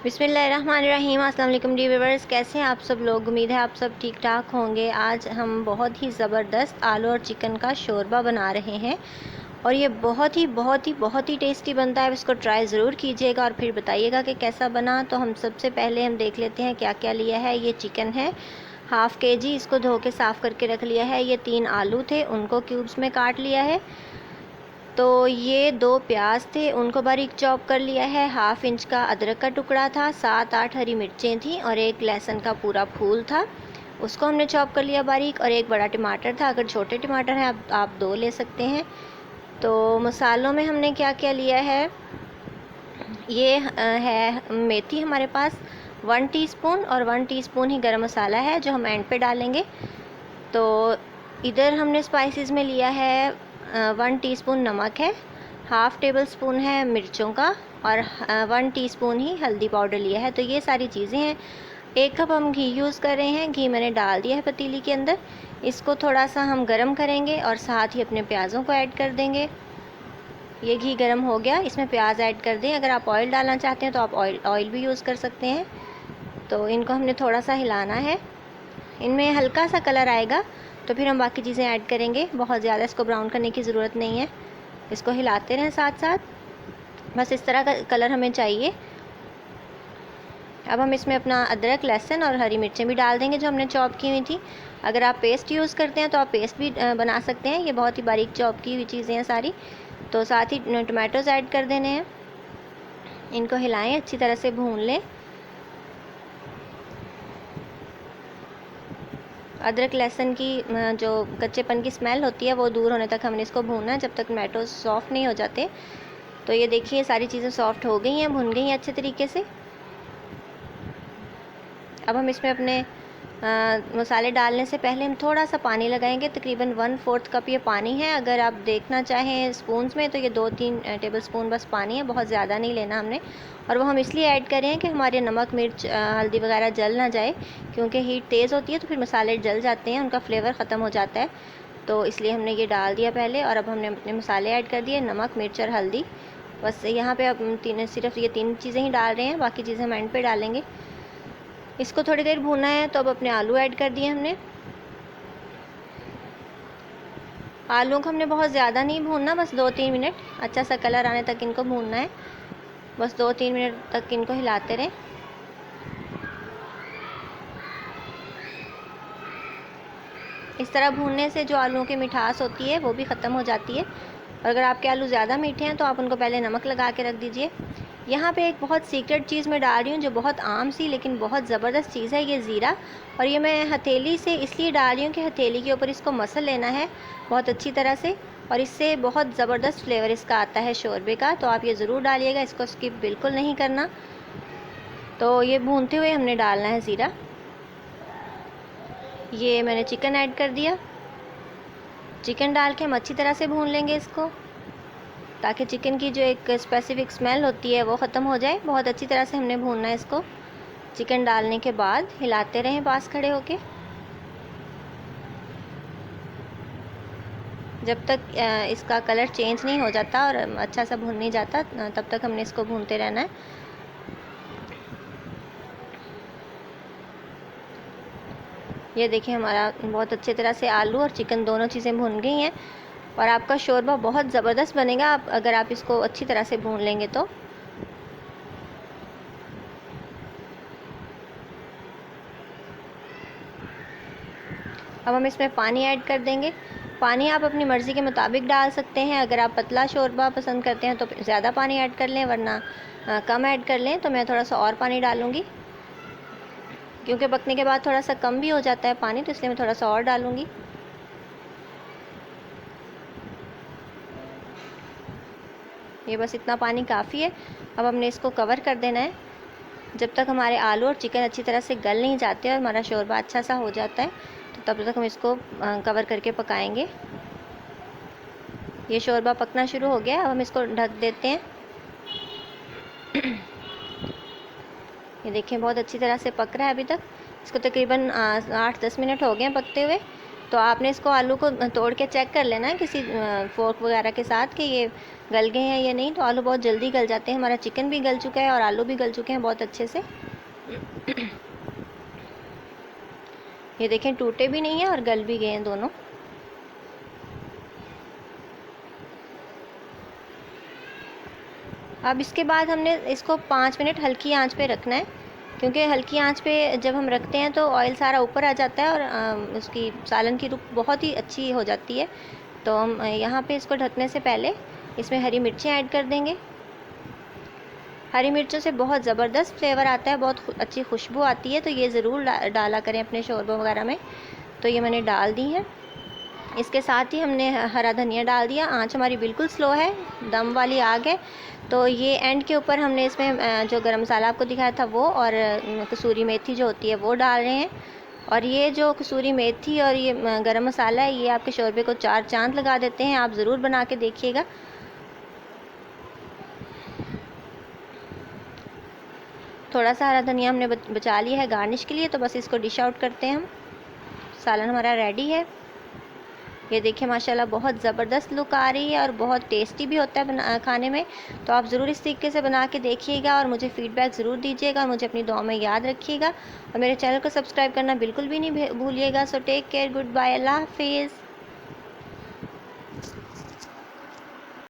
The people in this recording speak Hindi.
बिस्मिल्लाहिर्रहमानिर्रहीम। अस्सलाम वालेकुम डी व्यूअर्स, कैसे हैं आप सब लोग। उम्मीद है आप सब ठीक ठाक होंगे। आज हम बहुत ही ज़बरदस्त आलू और चिकन का शोरबा बना रहे हैं और ये बहुत ही टेस्टी बनता है। इसको ट्राई ज़रूर कीजिएगा और फिर बताइएगा कि कैसा बना। तो हम सबसे पहले हम देख लेते हैं क्या क्या लिया है। ये चिकन है हाफ़ kg, इसको धो के साफ़ करके रख लिया है। ये 3 आलू थे, उनको क्यूब्स में काट लिया है। तो ये 2 प्याज थे, उनको बारीक चॉप कर लिया है। हाफ़ इंच का अदरक का टुकड़ा था, 7-8 हरी मिर्चें थी और एक लहसुन का पूरा फूल था, उसको हमने चॉप कर लिया बारीक। और एक बड़ा टमाटर था, अगर छोटे टमाटर हैं आप 2 ले सकते हैं। तो मसालों में हमने क्या क्या लिया है, ये है मेथी हमारे पास 1 टीस्पून और 1 टीस्पून ही गरम मसाला है जो हम एंड पे डालेंगे। तो इधर हमने स्पाइसेस में लिया है 1 टीस्पून नमक है, हाफ़ टेबल स्पून है मिर्चों का और 1 टीस्पून ही हल्दी पाउडर लिया है। तो ये सारी चीज़ें हैं। 1 कप हम घी यूज़ कर रहे हैं। घी मैंने डाल दिया है पतीली के अंदर। इसको थोड़ा सा हम गरम करेंगे और साथ ही अपने प्याज़ों को ऐड कर देंगे। ये घी गरम हो गया, इसमें प्याज ऐड कर दें। अगर आप ऑयल डालना चाहते हैं तो आप ऑयल भी यूज़ कर सकते हैं। तो इनको हमने थोड़ा सा हिलाना है, इनमें हल्का सा कलर आएगा तो फिर हम बाकी चीज़ें ऐड करेंगे। बहुत ज़्यादा इसको ब्राउन करने की ज़रूरत नहीं है, इसको हिलाते रहें साथ साथ, बस इस तरह का कलर हमें चाहिए। अब हम इसमें अपना अदरक, लहसुन और हरी मिर्चें भी डाल देंगे जो हमने चॉप की हुई थी। अगर आप पेस्ट यूज़ करते हैं तो आप पेस्ट भी बना सकते हैं। ये बहुत ही बारीक चॉप की हुई चीज़ें हैं सारी। तो साथ ही टमाटोज़ ऐड कर देने हैं। इनको हिलाएं, अच्छी तरह से भून लें। अदरक लहसुन की जो कच्चेपन की स्मेल होती है वो दूर होने तक हमने इसको भूनना है, जब तक टमाटो सॉफ़्ट नहीं हो जाते। तो ये देखिए सारी चीज़ें सॉफ़्ट हो गई हैं, भुन गई हैं अच्छे तरीके से। अब हम इसमें अपने मसाले डालने से पहले हम थोड़ा सा पानी लगाएंगे। तकरीबन 1/4 कप ये पानी है। अगर आप देखना चाहें स्पून्स में तो ये 2-3 टेबल स्पून बस पानी है, बहुत ज़्यादा नहीं लेना हमने। और वो हम इसलिए ऐड करें कि हमारे नमक, मिर्च, हल्दी वगैरह जल ना जाए, क्योंकि हीट तेज़ होती है तो फिर मसाले जल जाते हैं, उनका फ्लेवर ख़त्म हो जाता है। तो इसलिए हमने ये डाल दिया पहले। और अब हमने अपने मसाले ऐड कर दिए, नमक, मिर्च और हल्दी। बस यहाँ पे अब सिर्फ ये 3 चीज़ें ही डाल रहे हैं, बाकी चीज़ें हम एंड पे डालेंगे। इसको थोड़ी देर भूनना है। तो अब अपने आलू ऐड कर दिए हमने। आलू को हमने बहुत ज़्यादा नहीं भूनना, बस 2-3 मिनट अच्छा सा कलर आने तक इनको भूनना है। बस 2-3 मिनट तक इनको हिलाते रहें। इस तरह भूनने से जो आलूओं की मिठास होती है वो भी ख़त्म हो जाती है। और अगर आपके आलू ज़्यादा मीठे हैं तो आप उनको पहले नमक लगा के रख दीजिए। यहाँ पे एक बहुत सीक्रेट चीज़ मैं डाल रही हूँ जो बहुत आम सी लेकिन बहुत ज़बरदस्त चीज़ है, ये ज़ीरा। और ये मैं हथेली से इसलिए डाल रही हूँ कि हथेली के ऊपर इसको मसल लेना है बहुत अच्छी तरह से, और इससे बहुत ज़बरदस्त फ्लेवर इसका आता है शोरबे का। तो आप ये ज़रूर डालिएगा, इसको स्किप बिल्कुल नहीं करना। तो ये भूनते हुए हमने डालना है ज़ीरा। ये मैंने चिकन ऐड कर दिया। चिकन डाल के हम अच्छी तरह से भून लेंगे इसको, ताकि चिकन की जो एक स्पेसिफ़िक स्मेल होती है वो ख़त्म हो जाए। बहुत अच्छी तरह से हमने भूनना है इसको। चिकन डालने के बाद हिलाते रहें पास खड़े होके, जब तक इसका कलर चेंज नहीं हो जाता और अच्छा सा भुन नहीं जाता, तब तक हमने इसको भूनते रहना है। ये देखिए हमारा बहुत अच्छी तरह से आलू और चिकन दोनों चीज़ें भुन गई हैं और आपका शोरबा बहुत ज़बरदस्त बनेगा अगर आप इसको अच्छी तरह से भून लेंगे तो। अब हम इसमें पानी ऐड कर देंगे। पानी आप अपनी मर्ज़ी के मुताबिक डाल सकते हैं। अगर आप पतला शोरबा पसंद करते हैं तो ज़्यादा पानी ऐड कर लें, वरना कम ऐड कर लें। तो मैं थोड़ा सा और पानी डालूँगी, क्योंकि पकने के बाद थोड़ा सा कम भी हो जाता है पानी, तो इसलिए मैं थोड़ा सा और डालूँगी। ये बस इतना पानी काफ़ी है। अब हमने इसको कवर कर देना है जब तक हमारे आलू और चिकन अच्छी तरह से गल नहीं जाते और हमारा शोरबा अच्छा सा हो जाता है। तो तब तक हम इसको कवर करके पकाएंगे। ये शोरबा पकना शुरू हो गया, अब हम इसको ढक देते हैं। ये देखें बहुत अच्छी तरह से पक रहा है अभी तक। इसको तकरीबन 8-10 मिनट हो गए हैं पकते हुए। तो आपने इसको आलू को तोड़ के चेक कर लेना है किसी फोर्क वगैरह के साथ कि ये गल गए हैं या नहीं। तो आलू बहुत जल्दी गल जाते हैं। हमारा चिकन भी गल चुका है और आलू भी गल चुके हैं बहुत अच्छे से। ये देखें, टूटे भी नहीं हैं और गल भी गए हैं दोनों। अब इसके बाद हमने इसको 5 मिनट हल्की आंच पे रखना है, क्योंकि हल्की आंच पे जब हम रखते हैं तो ऑयल सारा ऊपर आ जाता है और उसकी सालन की रुख बहुत ही अच्छी हो जाती है। तो हम यहाँ पे इसको ढकने से पहले इसमें हरी मिर्चें ऐड कर देंगे। हरी मिर्चों से बहुत ज़बरदस्त फ्लेवर आता है, बहुत अच्छी खुशबू आती है। तो ये ज़रूर डाला करें अपने शोरबा वगैरह में। तो ये मैंने डाल दी है। इसके साथ ही हमने हरा धनिया डाल दिया। आंच हमारी बिल्कुल स्लो है, दम वाली आग है। तो ये एंड के ऊपर हमने इसमें जो गरम मसाला आपको दिखाया था वो और कसूरी मेथी जो होती है वो डाल रहे हैं। और ये जो कसूरी मेथी और ये गरम मसाला है, ये आपके शोरबे को 4 चांद लगा देते हैं। आप ज़रूर बना के देखिएगा। थोड़ा सा हरा धनिया हमने बचा लिया है गार्निश के लिए। तो बस इसको डिश आउट करते हैं हम। सालन हमारा रेडी है। ये देखिए माशाल्लाह बहुत ज़बरदस्त लुक आ रही है और बहुत टेस्टी भी होता है खाने में। तो आप ज़रूर इस तरीके से बना के देखिएगा और मुझे फ़ीडबैक ज़रूर दीजिएगा और मुझे अपनी दुआ में याद रखिएगा। और मेरे चैनल को सब्सक्राइब करना बिल्कुल भी नहीं भूलिएगा। So take care, good bye, अल्लाह हाफिज़।